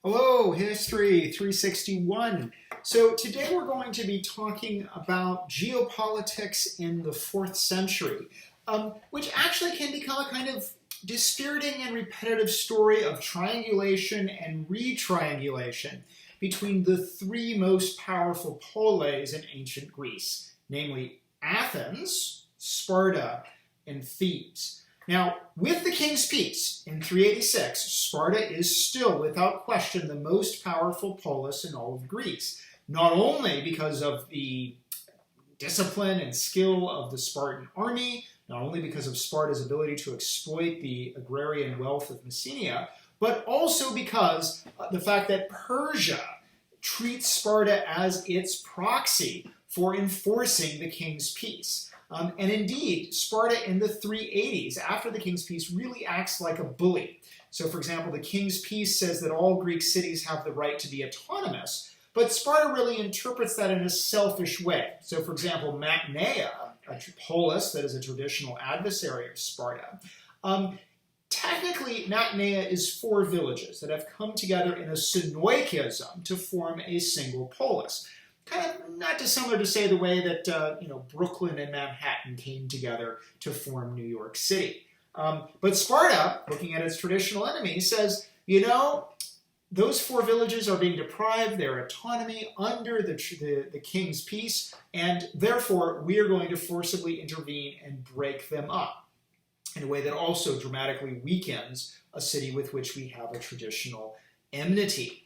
Hello, History 361. So today we're going to be talking about geopolitics in the 4th century, which actually can become a kind of dispiriting and repetitive story of triangulation and re-triangulation between the three most powerful poleis in ancient Greece, namely Athens, Sparta, and Thebes. Now, with the King's Peace in 386, Sparta is still, without question, the most powerful polis in all of Greece, not only because of the discipline and skill of the Spartan army, not only because of Sparta's ability to exploit the agrarian wealth of Mantinea, but also because the fact that Persia treats Sparta as its proxy for enforcing the King's Peace. And indeed, Sparta in the 380s, after the King's Peace, really acts like a bully. So, for example, the King's Peace says that all Greek cities have the right to be autonomous, but Sparta really interprets that in a selfish way. So, for example, Mantinea, a polis that is a traditional adversary of Sparta, technically Mantinea is 4 villages that have come together in a synoikism to form a single polis. Kind of not dissimilar to say the way that Brooklyn and Manhattan came together to form New York City. But Sparta, looking at its traditional enemy, says, those 4 villages are being deprived their autonomy under the King's Peace, and therefore we are going to forcibly intervene and break them up in a way that also dramatically weakens a city with which we have a traditional enmity.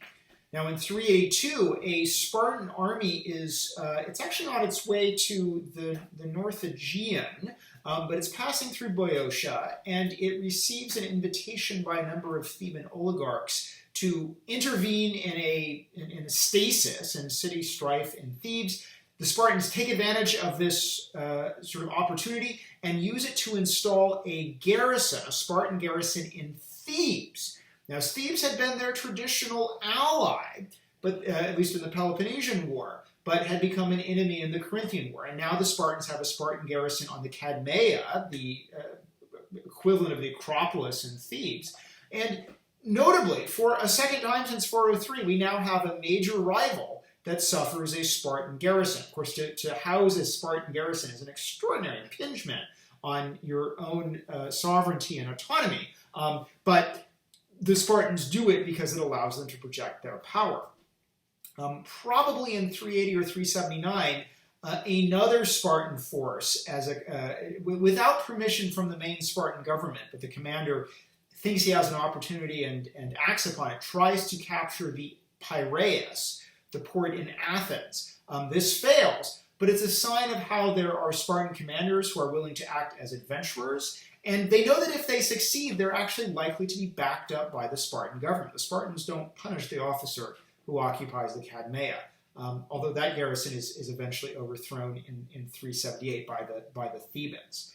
Now, in 382, a Spartan army is, it's actually on its way to the North Aegean, but it's passing through Boeotia, and it receives an invitation by a number of Theban oligarchs to intervene in a stasis and city strife in Thebes. The Spartans take advantage of this sort of opportunity and use it to install a garrison, a Spartan garrison in Thebes. Now, Thebes had been their traditional ally, but at least in the Peloponnesian War, but had become an enemy in the Corinthian War. And now the Spartans have a Spartan garrison on the Cadmea, the equivalent of the Acropolis in Thebes. And notably, for a second time since 403, we now have a major rival that suffers a Spartan garrison. Of course, to house a Spartan garrison is an extraordinary impingement on your own sovereignty and autonomy. But the Spartans do it because it allows them to project their power. Probably in 380 or 379, another Spartan force, without permission from the main Spartan government, but the commander thinks he has an opportunity and acts upon it, tries to capture the Piraeus, the port in Athens. This fails, but it's a sign of how there are Spartan commanders who are willing to act as adventurers. And they know that if they succeed, they're actually likely to be backed up by the Spartan government. The Spartans don't punish the officer who occupies the Cadmea, although that garrison is eventually overthrown in 378 by the Thebans.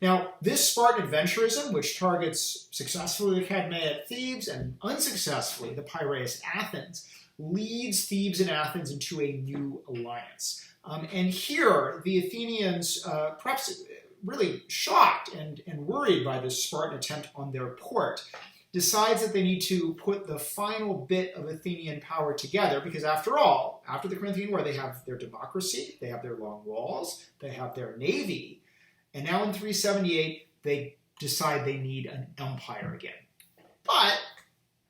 Now, this Spartan adventurism, which targets successfully the Cadmea at Thebes and unsuccessfully the Piraeus Athens, leads Thebes and Athens into a new alliance. And here, the Athenians, perhaps really shocked and worried by this Spartan attempt on their port, decides that they need to put the final bit of Athenian power together because, after all, after the Corinthian War, they have their democracy, they have their long walls, they have their navy, and now in 378, they decide they need an empire again. But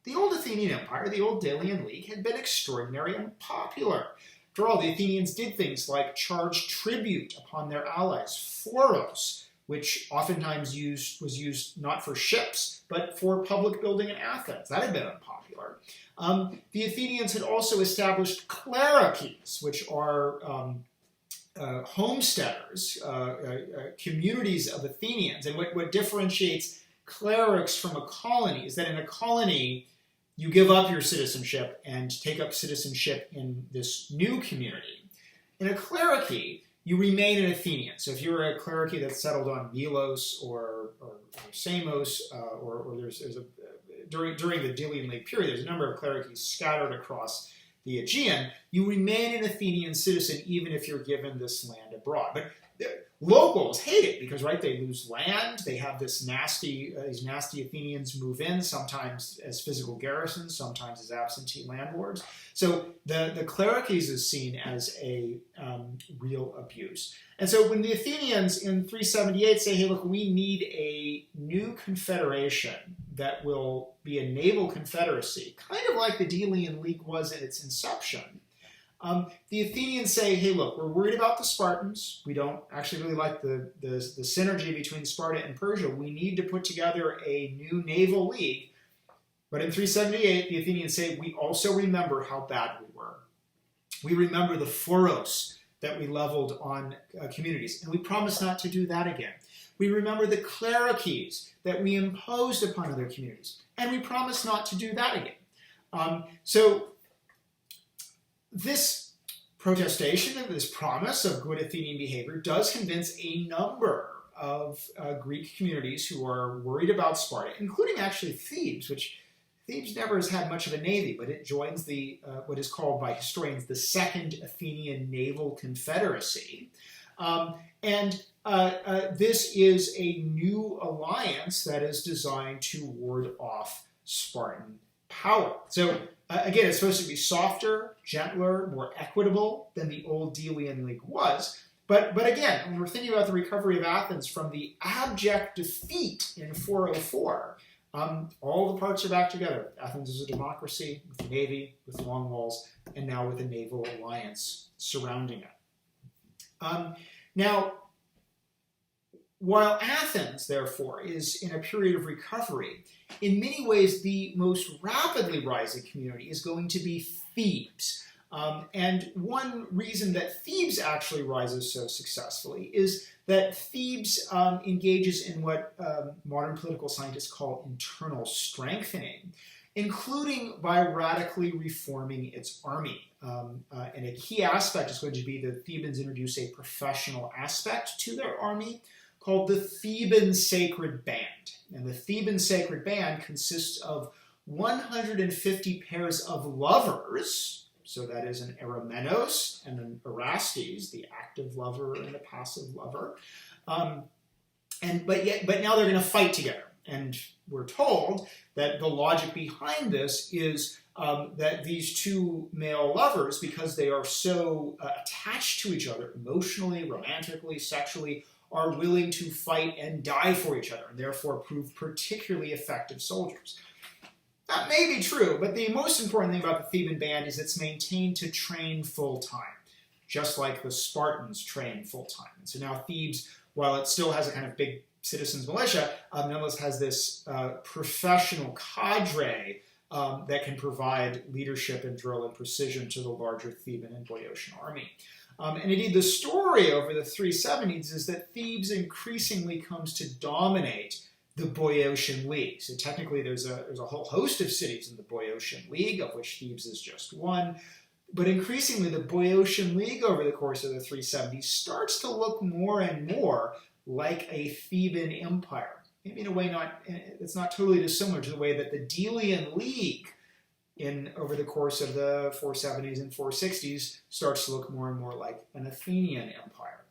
the old Athenian Empire, the old Delian League, had been extraordinary and popular. After all, the Athenians did things like charge tribute upon their allies, phoros, which oftentimes was used not for ships, but for public building in Athens. That had been unpopular. The Athenians had also established clerarchies, which are homesteaders, communities of Athenians. And what differentiates clerics from a colony is that in a colony, you give up your citizenship and take up citizenship in this new community. In a clerarchy, you remain an Athenian. So if you're a clerarchy that's settled on Milos or Samos, or during the Delian League period, there's a number of clerarchies scattered across the Aegean, you remain an Athenian citizen even if you're given this land abroad. But locals hate it because, right, they lose land. They have this these nasty Athenians move in, sometimes as physical garrisons, sometimes as absentee landlords. So the clerices is seen as a real abuse. And so when the Athenians in 378 say, hey, look, we need a new confederation that will be a naval confederacy, kind of like the Delian League was in its inception, the Athenians say, hey, look, we're worried about the Spartans. We don't actually really like the synergy between Sparta and Persia. We need to put together a new naval league. But in 378, the Athenians say, we also remember how bad we were. We remember the phoros that we leveled on communities, and we promise not to do that again. We remember the clerices that we imposed upon other communities, and we promise not to do that again. So this protestation and this promise of good Athenian behavior does convince a number of Greek communities who are worried about Sparta, including actually Thebes, which Thebes never has had much of a navy, but it joins the what is called by historians the Second Athenian Naval Confederacy. This is a new alliance that is designed to ward off Spartan power. So again, it's supposed to be softer, gentler, more equitable than the old Delian League was. But again, when we're thinking about the recovery of Athens from the abject defeat in 404, all the parts are back together. Athens is a democracy with a navy, with long walls, and now with a naval alliance surrounding it. Now, while Athens, therefore, is in a period of recovery, in many ways the most rapidly rising community is going to be Thebes. And one reason that Thebes actually rises so successfully is that Thebes engages in what modern political scientists call internal strengthening, including by radically reforming its army. And a key aspect is going to be the Thebans introduce a professional aspect to their army called the Theban Sacred Band. And the Theban Sacred Band consists of 150 pairs of lovers. So that is an Eromenos and an Erastes, the active lover and the passive lover. But now they're going to fight together. And we're told that the logic behind this is that these two male lovers, because they are so attached to each other emotionally, romantically, sexually, are willing to fight and die for each other, and therefore prove particularly effective soldiers. That may be true, but the most important thing about the Theban band is it's maintained to train full-time, just like the Spartans train full-time. And so now Thebes, while it still has a kind of big citizens militia, nonetheless has this professional cadre that can provide leadership and drill and precision to the larger Theban and Boeotian army. And indeed, the story over the 370s is that Thebes increasingly comes to dominate the Boeotian League. So technically, there's a whole host of cities in the Boeotian League, of which Thebes is just one. But increasingly, the Boeotian League over the course of the 370s starts to look more and more like a Theban empire. Maybe in a way it's not totally dissimilar to the way that the Delian League over the course of the 470s and 460s starts to look more and more like an Athenian empire.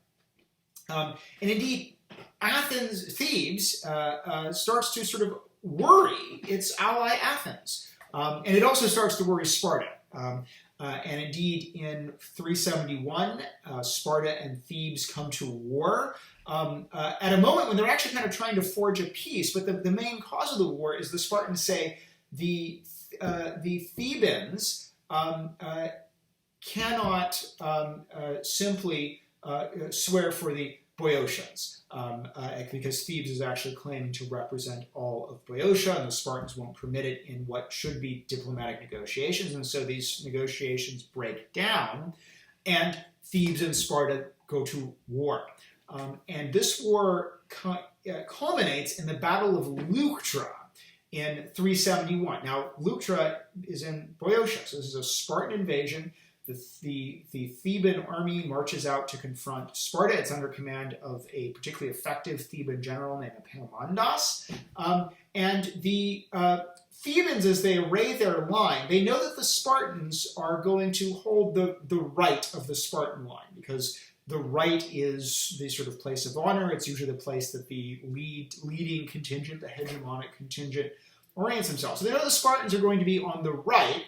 And indeed, Thebes starts to sort of worry its ally Athens. And it also starts to worry Sparta. And indeed, in 371, Sparta and Thebes come to war at a moment when they're actually kind of trying to forge a peace. But the main cause of the war is the Spartans say the Thebans cannot simply swear for the Boeotians, because Thebes is actually claiming to represent all of Boeotia, and the Spartans won't permit it in what should be diplomatic negotiations, and so these negotiations break down, and Thebes and Sparta go to war. And this war culminates in the Battle of Leuctra in 371. Now, Leuctra is in Boeotia, so this is a Spartan invasion. The Theban army marches out to confront Sparta. It's under command of a particularly effective Theban general named Epaminondas. And the Thebans, as they array their line, they know that the Spartans are going to hold the right of the Spartan line, because The right is the sort of place of honor. It's usually the place that the leading contingent, the hegemonic contingent, orients themselves. So they know the Spartans are going to be on the right,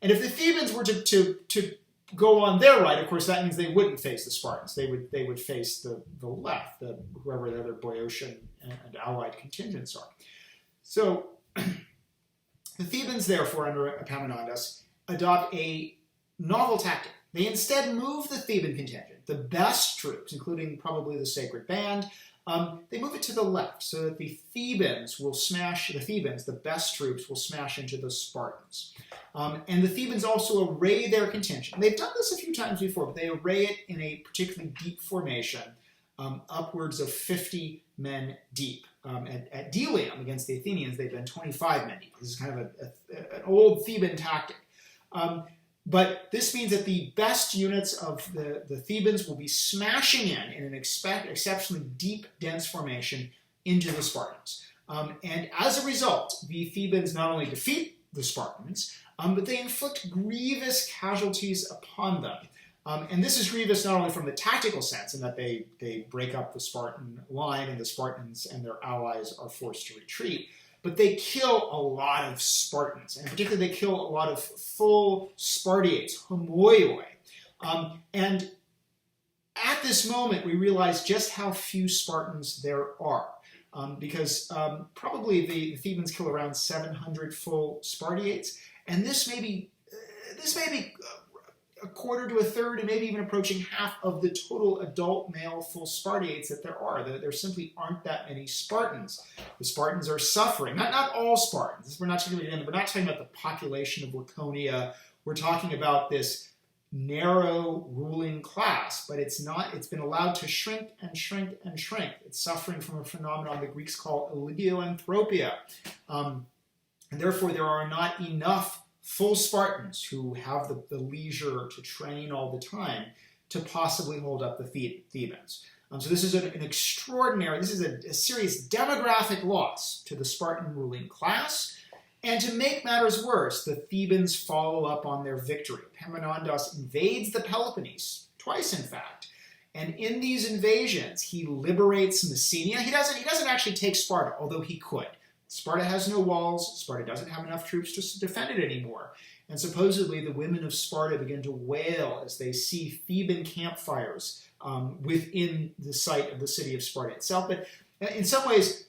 and if the Thebans were to go on their right, of course, that means they wouldn't face the Spartans. They would face the left, whoever the other Boeotian and allied contingents are. So the Thebans, therefore, under Epaminondas, adopt a novel tactic. They instead move the Theban contingent, the best troops, including probably the Sacred Band, they move it to the left so that the Thebans, the best troops, will smash into the Spartans. And the Thebans also array their contingent. They've done this a few times before, but they array it in a particularly deep formation, upwards of 50 men deep. At Delium against the Athenians, they've been 25 men deep. This is kind of an old Theban tactic. But this means that the best units of the Thebans will be smashing in an exceptionally deep, dense formation into the Spartans. And as a result, the Thebans not only defeat the Spartans, but they inflict grievous casualties upon them. And this is grievous not only from the tactical sense, in that they break up the Spartan line and the Spartans and their allies are forced to retreat, but they kill a lot of Spartans, and particularly they kill a lot of full Spartiates, homoioi. And at this moment, we realize just how few Spartans there are, because probably the Thebans kill around 700 full Spartiates, and this may be a quarter to a third, and maybe even approaching half of the total adult male full Spartiates that there are. There simply aren't that many Spartans. The Spartans are suffering. Not all Spartans. We're not talking about the population of Laconia. We're talking about this narrow ruling class, but it's been allowed to shrink and shrink and shrink. It's suffering from a phenomenon the Greeks call oligioanthropia. And therefore, there are not enough full Spartans who have the leisure to train all the time to possibly hold up the Thebans. So this is this is a serious demographic loss to the Spartan ruling class. And to make matters worse, the Thebans follow up on their victory. Epaminondas invades the Peloponnese, twice in fact. And in these invasions, he liberates Messenia. He doesn't actually take Sparta, although he could. Sparta has no walls. Sparta doesn't have enough troops to defend it anymore. And supposedly the women of Sparta begin to wail as they see Theban campfires within the site of the city of Sparta itself. But in some ways,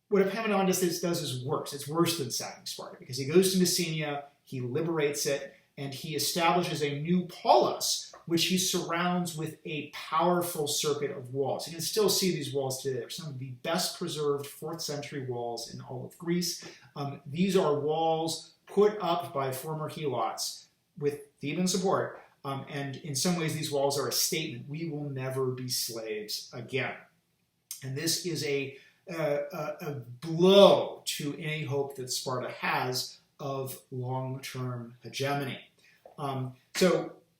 what Epaminondas does is worse. It's worse than sacking Sparta, because he goes to Messenia, he liberates it, and he establishes a new polis, which he surrounds with a powerful circuit of walls. You can still see these walls today. They're some of the best preserved 4th century walls in all of Greece. These are walls put up by former helots with Theban support, and in some ways these walls are a statement: we will never be slaves again. And this is a blow to any hope that Sparta has of long-term hegemony.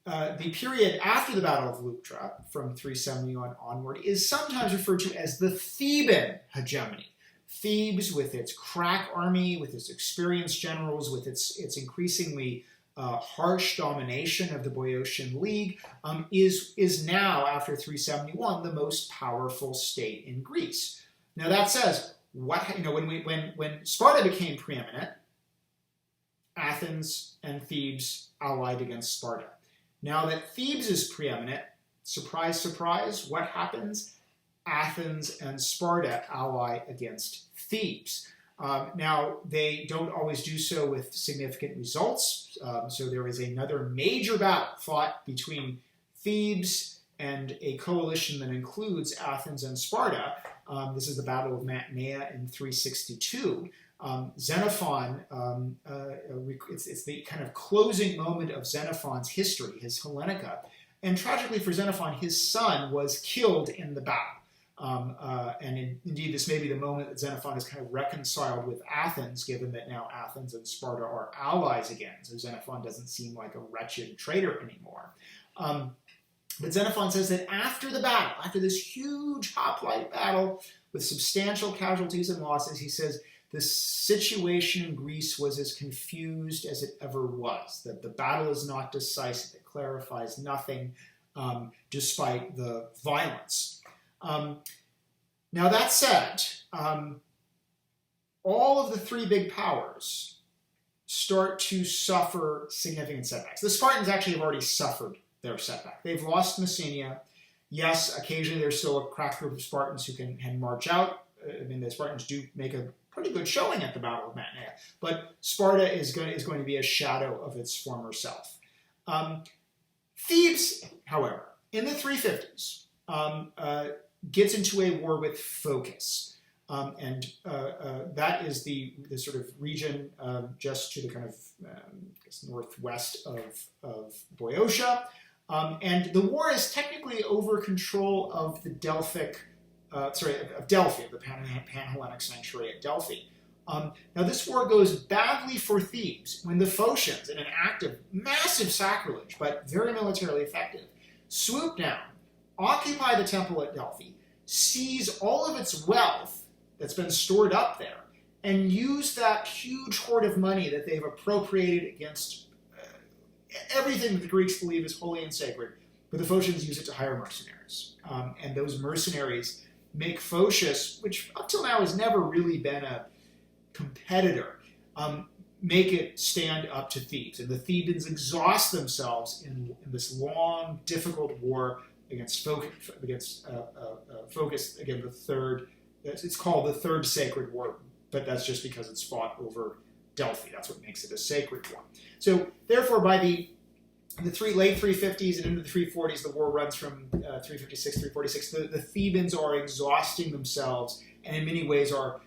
The period after the Battle of Leuctra, from 371 onward, is sometimes referred to as the Theban hegemony. Thebes, with its crack army, with its experienced generals, with its increasingly harsh domination of the Boeotian League, is now, after 371, the most powerful state in Greece. Now that says, when Sparta became preeminent, Athens and Thebes allied against Sparta. Now that Thebes is preeminent, surprise, surprise, what happens? Athens and Sparta ally against Thebes. Now, they don't always do so with significant results. So there is another major battle fought between Thebes and a coalition that includes Athens and Sparta. This is the Battle of Mantinea in 362. Xenophon, it's the kind of closing moment of Xenophon's history, his Hellenica. And tragically for Xenophon, his son was killed in the battle. Indeed, this may be the moment that Xenophon is kind of reconciled with Athens, given that now Athens and Sparta are allies again. So Xenophon doesn't seem like a wretched traitor anymore. But Xenophon says that after the battle, after this huge hoplite battle with substantial casualties and losses, he says, the situation in Greece was as confused as it ever was, that the battle is not decisive, it clarifies nothing. despite the violence. Now that said, all of the three big powers start to suffer significant setbacks. The Spartans actually have already suffered their setback. They've lost Messenia. Yes, occasionally there's still a crack group of Spartans who can march out. I mean, the Spartans do make a pretty good showing at the Battle of Mantinea, but Sparta is going to be a shadow of its former self. Thebes, however, in the 350s, gets into a war with Phocis. That is the sort of region just to the kind of northwest of Boeotia. And the war is technically over control of the of Delphi, of the Pan-Hellenic sanctuary at Delphi. Now this war goes badly for Thebes when the Phocians, in an act of massive sacrilege, but very militarily effective, swoop down, occupy the temple at Delphi, seize all of its wealth that's been stored up there, and use that huge hoard of money that they've appropriated against everything that the Greeks believe is holy and sacred, but the Phocians use it to hire mercenaries. And those mercenaries make Phocis, which up till now has never really been a competitor, make it stand up to Thebes. And the Thebans exhaust themselves in this long, difficult war against Phocis, again, the third. It's called the Third Sacred War, but that's just because it's fought over Delphi. That's what makes it a sacred war. So therefore, by the late 350s and into the 340s, the war runs from 356, 346. The Thebans are exhausting themselves and in many ways are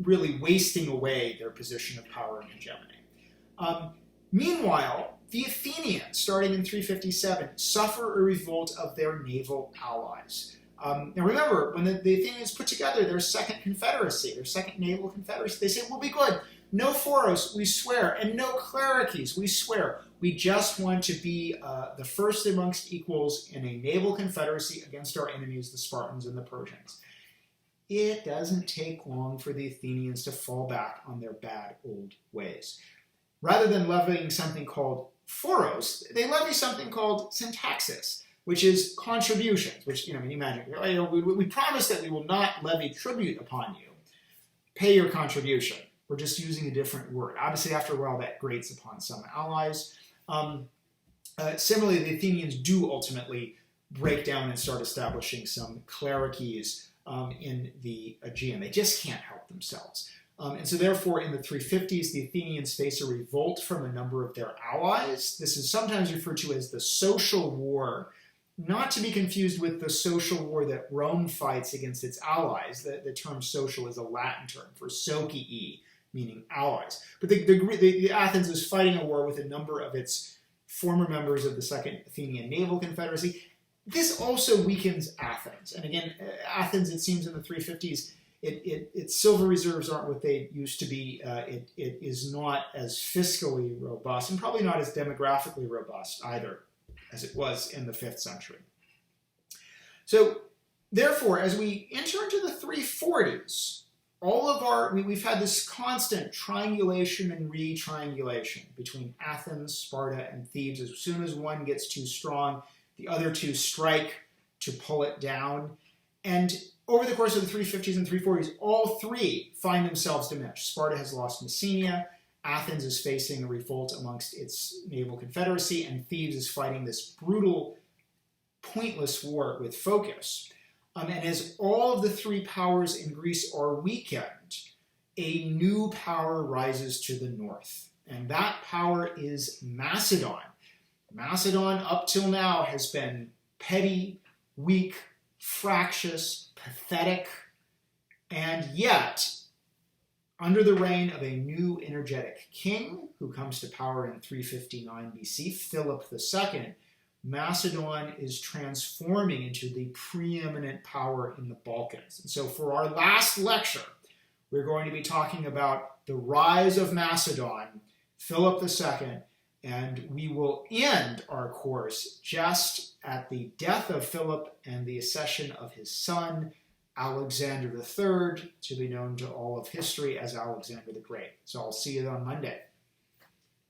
really wasting away their position of power and hegemony. Meanwhile, the Athenians, starting in 357, suffer a revolt of their naval allies. Now remember, when the Athenians put together their second confederacy, their second naval confederacy, they say, we'll be good. No phoros, we swear, and no clerices, we swear. We just want to be the first amongst equals in a naval confederacy against our enemies, the Spartans and the Persians. It doesn't take long for the Athenians to fall back on their bad old ways. Rather than levying something called phoros, they levy something called syntaxis, which is contributions, which, you imagine, we promise that we will not levy tribute upon you. Pay your contribution. We're just using a different word. Obviously, after a while, that grates upon some allies. Similarly, the Athenians do ultimately break down and start establishing some clerices in the Aegean. They just can't help themselves. And so therefore, in the 350s, the Athenians face a revolt from a number of their allies. This is sometimes referred to as the social war, not to be confused with the social war that Rome fights against its allies. The term social is a Latin term for socii, meaning allies. But the Athens is fighting a war with a number of its former members of the Second Athenian Naval Confederacy. This also weakens Athens. And again, Athens, it seems in the 350s, its silver reserves aren't what they used to be. It is not as fiscally robust and probably not as demographically robust either as it was in the 5th century. So therefore, as we enter into the 340s, we've had this constant triangulation and re-triangulation between Athens, Sparta, and Thebes. As soon as one gets too strong, the other two strike to pull it down. And over the course of the 350s and 340s, all three find themselves diminished. Sparta has lost Messenia, Athens is facing a revolt amongst its naval confederacy, and Thebes is fighting this brutal, pointless war with Phocis. And as all of the three powers in Greece are weakened, a new power rises to the north. And that power is Macedon. Macedon, up till now, has been petty, weak, fractious, pathetic, and yet, under the reign of a new energetic king who comes to power in 359 BC, Philip II, Macedon is transforming into the preeminent power in the Balkans. And so for our last lecture, we're going to be talking about the rise of Macedon, Philip II, and we will end our course just at the death of Philip and the accession of his son, Alexander III, to be known to all of history as Alexander the Great. So I'll see you on Monday.